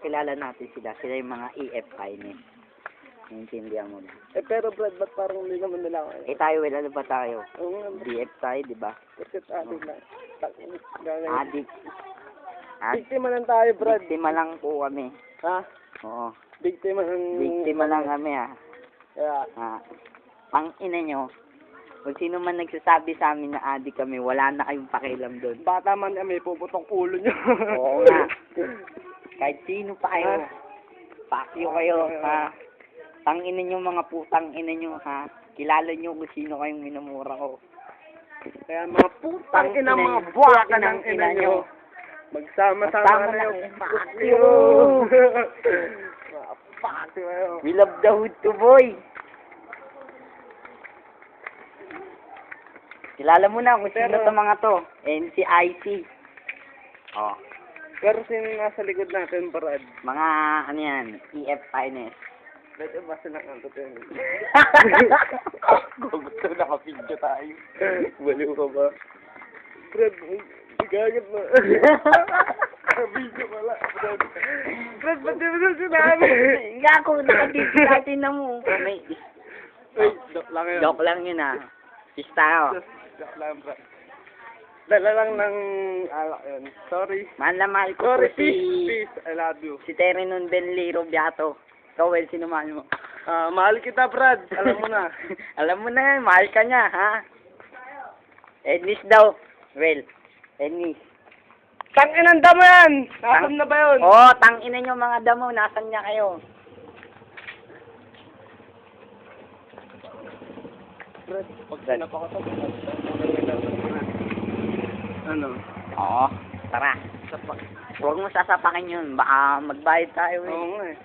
kilala natin sila. Sila yung mga EF finance. Naiintindihan mo ba? Pero Brad, ba't parang hindi naman nila ako? Tayo, ano ba tayo? Oo nga, DF tayo, di ba? kasi atin na. Adik. Biktima lang tayo, Brad. Biktima lang po kami. Ha? Oo. Biktima ng... Biktima lang kami, ha. Kaya, Pang-ina nyo, kung sino man nagsasabi sa amin na adik kami, wala na kayong pakialam doon. bata man kami, puputong ulo nyo. Oo nga. Kahit sino pa kayo. Pakyo kayo, ha. Tangina nyo mga putang ina nyo, ha. Kilala nyo kung sino kayong minumura ko. Kaya mga putang ina, mga buwaka ng ina nyo. Magsama-sama na yung Pakyo. Mga pakyo kayo. We love the hood to boy. Kilala mo na kung sino to mga to. NCIC. Oh. Pero sino nasa likod natin, Brad? Mga ano yan, EF finance. Medyo ba sila ang totoo? Gusto naka-video tayo. Baliw ka ba? Brad, gagat na. Video pala. Brad, ba't di mo na sinabi? Nga ako, naka-video natin na mo. May, Joke lang yun. joke lang yun ah. Peace tayo. Joke lang, Brad. Dala lang ng alak yun. Sorry. Mahal na mahal ko Sorry, po si... peace. I love you. Si Terenon Benli Robiato. Ikaw, Well, sino mahal mo? Mahal kita, Brad. Alam mo na. Alam mo na yan, mahal ka niya, ha? Ennis daw. Well, Ennis. Tangin ang damo yan! Nasaan na ba yun? Oo, tangina nyo mga damo. Nasaan niya kayo? Brad, pag sinapakatok, ano? Oo, tara. Huwag mo sasapakin yun. Baka magbayad tayo eh. Oo nga eh.